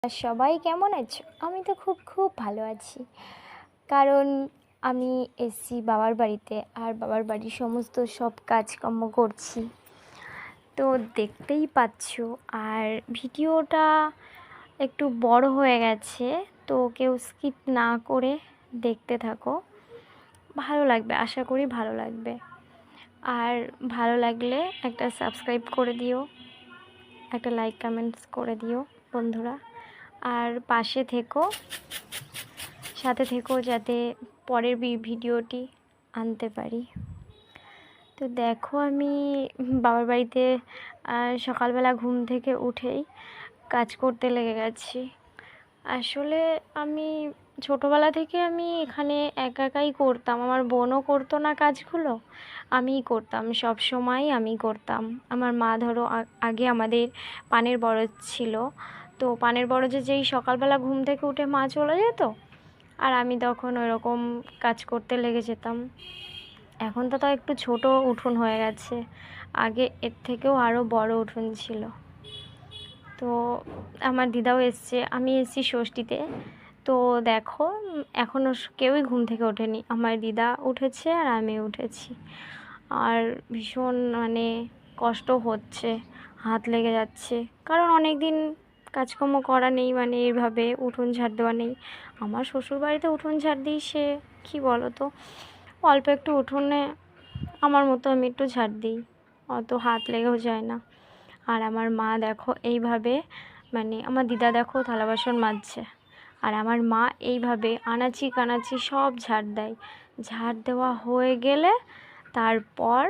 আর সবাই কেমন আছো? আমি তো খুব খুব ভালো আছি। কারণ আমি এসেছি বাবার বাড়িতে, আর বাবার বাড়ির সমস্ত সব কাজকর্ম করছি। তো দেখতেই পাচ্ছো, আর ভিডিওটা একটু বড় হয়ে গেছে, তো কেউ স্কিপ না করে দেখতে থাকো। ভালো লাগবে, আশা করি ভালো লাগবে। আর ভালো লাগলে একটা সাবস্ক্রাইব করে দিও, একটা লাইক কমেন্টস করে দিও বন্ধুরা। আর পাশে থেকো, সাথে থেকো, যাতে পরের ভিডিওটি আনতে পারি। তো দেখো, আমি বাবার বাড়িতে সকালবেলা ঘুম থেকে উঠেই কাজ করতে লেগে গেছি। আসলে আমি ছোটোবেলা থেকে আমি এখানে একা একাই করতাম, আমার বোনও করতো না কাজগুলো, আমিই করতাম, সব সময় আমি করতাম। আমার মা ধরো আগে আমাদের পানের বরজ ছিল, তো পানের বরজে যেই সকালবেলা ঘুম থেকে উঠে মা চলে যেত, আর আমি তখন ওইরকম কাজ করতে লেগে যেতাম। এখন তো তাও একটু ছোট উঠোন হয়ে গেছে, আগে এর থেকেও আরও বড় উঠোন ছিল। তো আমার দিদাও এসছে, আমি এসেছি ষষ্ঠীতে। তো দেখো, এখনও কেউই ঘুম থেকে ওঠেনি, আমার দিদা উঠেছে আর আমি উঠেছি। আর ভীষণ কষ্ট হচ্ছে, হাত লেগে যাচ্ছে, কারণ অনেক দিন কাজকর্ম করা নেই, এইভাবে উঠোন ঝাড় দেওয়া নেই। আমার শ্বশুরবাড়িতে উঠোন ঝাড় দিই, সে কী বলো তো, অল্প একটু উঠোনে আমার মতো আমি একটু ঝাড় দিই, অত হাত লেগেও যায় না। আর আমার মা দেখো এইভাবে, আমার দিদা দেখো থালা বাসন মাজছে, আর আমার মা এইভাবে আনাচি কানাচি সব ঝাড় দেয়। ঝাড় দেওয়া হয়ে গেলে তারপর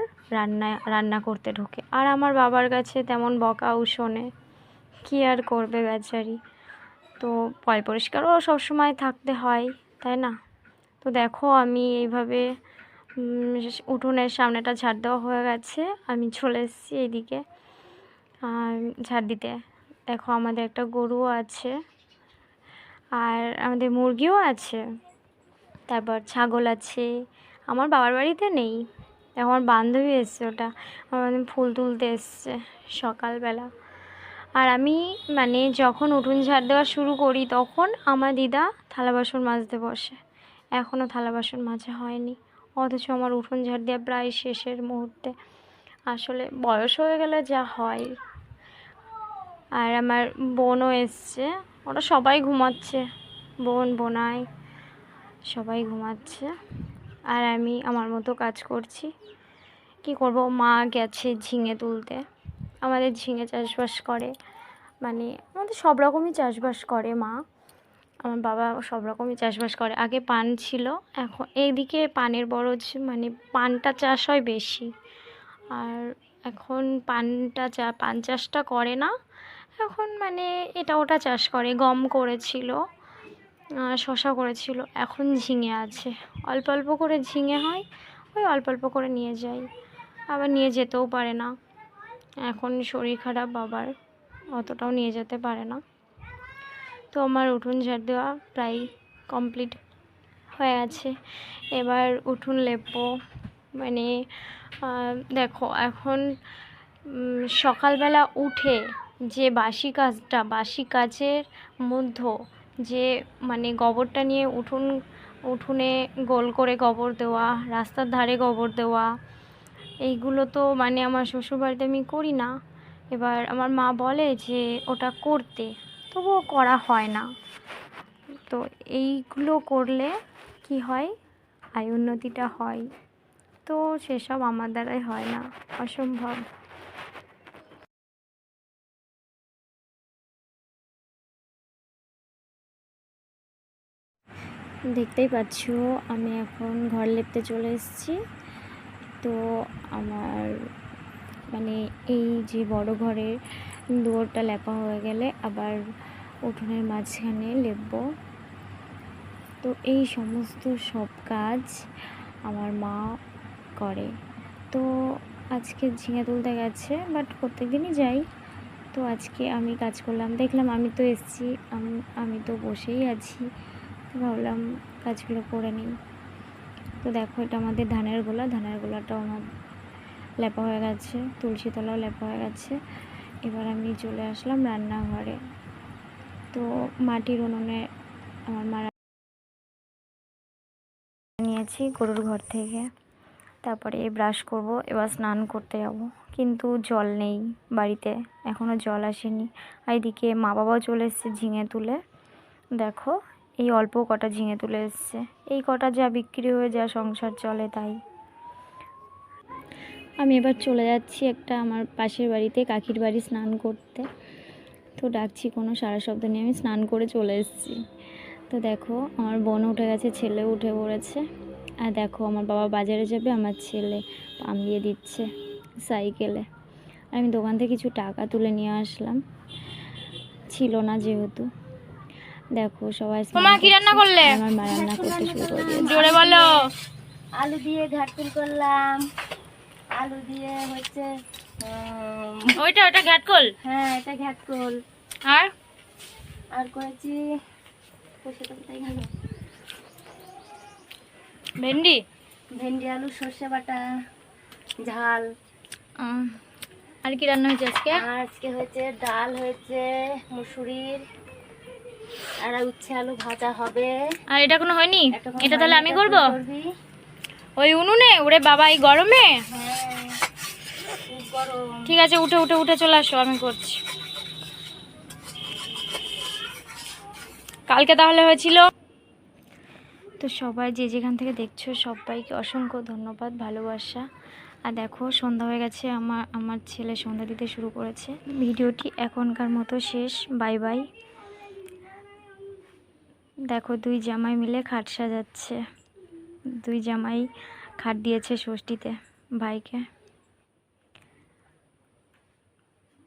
রান্না করতে ঢোকে। আর আমার বাবার কাছে তেমন বকাও শোনে, কী আর করবে বেচারি। তো পরিষ্কারও সবসময় থাকতে হয়, তাই না? তো দেখো, আমি এইভাবে উঠোনের সামনেটা ঝাড় দেওয়া হয়ে গেছে, আমি চলে এসেছি এইদিকে ঝাড় দিতে। দেখো, আমাদের একটা গরুও আছে, আর আমাদের মুরগিও আছে, তারপর ছাগল আছে। আমার বাবার বাড়িতে নেই, আমার বান্ধবী এসছে, ওটা আমার ফুল তুলতে এসছে সকালবেলা। আর আমি যখন উঠোন ঝাড় দেওয়া শুরু করি, তখন আমার দিদা থালা বাসন মাজতে বসে। এখনও থালা বাসন মাজা হয়নি, অথচ আমার উঠোন ঝাড় দেওয়া প্রায় শেষের মুহূর্তে। আসলে বয়স হয়ে গেলে যা হয়। আর আমার বোনও এসছে, ওরা সবাই ঘুমাচ্ছে, বোনাই সবাই ঘুমাচ্ছে, আর আমি আমার মতো কাজ করছি। কি করব, মা গেছে ঝিঙে তুলতে। আমাদের ঝিঙে চাষবাস করে, আমাদের সব রকমই চাষবাস করে মা, আমার বাবা সব রকমই চাষবাস করে। আগে পান ছিল, এখন এইদিকে পানের বরজ, পানটা চাষ হয় বেশি। আর এখন পান চাষটা করে না, এখন এটা ওটা চাষ করে। গম করেছিল, শশা করেছিল, এখন ঝিঙে আছে। অল্প অল্প করে ঝিঙে হয়, ওই অল্প অল্প করে নিয়ে যাই, আবার নিয়ে যেতেও পারে না, এখন শরীর খারাপ বাবার, অতটাও নিয়ে যেতে পারে না। তো আমার উঠোন ঝাড় দেওয়া প্রায় কমপ্লিট হয়ে আছে। এবার উঠোন লেপবো। দেখো, এখন সকালবেলা উঠে যে বাসি কাজের মধ্যে যে গোবরটা নিয়ে উঠোনে গোল করে গোবর দেওয়া, রাস্তার ধারে গোবর দেওয়া, এইগুলো তো আমার শ্বশুরবাড়িতে আমি করি না। এবার আমার মা বলে যে ওটা করতে, তবুও করা হয় না। তো এইগুলো করলে কি হয়, আয় উন্নতিটা হয়, তো সেসব আমার দ্বারাই হয় না, অসম্ভব। দেখতেই পাচ্ছ, আমি এখন ঘর লেপতে চলে এসেছি। তো আমার এই যে বড় ঘরের দুয়ারটা লেপা হয়ে গেলে আবার উঠোনের মাঝখানে লেপবো। তো এই সমস্ত সব কাজ আমার মা করে। তো আজকে ঝিঙে তুলতে গেছে, বাট প্রত্যেক দিনই যাই। তো আজকে আমি কাজ করলাম, দেখলাম আমি তো এসেছি, আমি তো বসেই আছি, তো ভাবলাম কাজগুলো করে নিই। তো দেখো, এটা আমাদের ধানের গোলাটাও আমার লেপা হয়ে গেছে, তুলসী তলাও লেপা হয়ে গেছে। এবার আমি চলে আসলাম রান্নাঘরে। তো মাটির উনুনে আমার মা নিয়েছি গরুর ঘর থেকে। তারপরে ব্রাশ করব, এবার স্নান করতে যাব, কিন্তু জল নেই বাড়িতে, এখনও জল আসেনি। আর এদিকে মা বাবাও চলে এসছে ঝিঙে তুলে। দেখো এই অল্প কটা ঝিঙে তুলে এসছে, এই কটা যা বিক্রি হয়ে যা সংসার চলে তাই। আমি এবার চলে যাচ্ছি একটা আমার পাশের বাড়িতে, কাকির বাড়ি স্নান করতে। তো ডাকছি, কোনো সারা শব্দ নিয়ে আমি স্নান করে চলে এসেছি। তো দেখো আমার বোন উঠে গেছে, ছেলে উঠে পড়েছে। আর দেখো আমার বাবা বাজারে যাবে, আমার ছেলে পাম দিয়ে দিচ্ছে সাইকেলে। আমি দোকান থেকে কিছু টাকা তুলে নিয়ে আসলাম, ছিল না যেহেতু। দেখো সবাই কি রান্না করলে? আমার মা রান্না করতে শুরু করে দিয়েছে। জোরে বলো। আলু দিয়ে ঘাটফুল করলাম, আলু দিয়ে হচ্ছে ওইটা ঘাটকল। হ্যাঁ এটা ঘাটফুল। আর আর করেছি ভেন্ডি, ভেন্ডি আলু সর্ষে বাটা ঝাল। আর কি রান্না হয়েছে আজকে? আজকে হয়েছে ডাল, হয়েছে মুসুরির, আর উচ্ছে আলু ভাজা হবে। আর এটা কোনো হয়নি? এটা তাহলে আমি করব করবি? ওই উনুনে? ওরে বাবা এই গরমে? হ্যাঁ খুব গরম। ঠিক আছে, উঠে উঠে উঠে চলে আসো, আমি করছি। কালকে তাহলে হয়েছিল। তো সবাই যে যেখান থেকে দেখছো সবাইকে অসংখ্য ধন্যবাদ, ভালোবাসা। আর দেখো সন্ধ্যা হয়ে গেছে, আমার ছেলে সন্ধ্যা দিতে শুরু করেছে। ভিডিওটি এখনকার মতো শেষ, বাই বাই। দেখো দুই জামাই মিলে খাট সাজাচ্ছে, দুই জামাই খাট দিয়েছে ষষ্ঠীতে ভাইকে।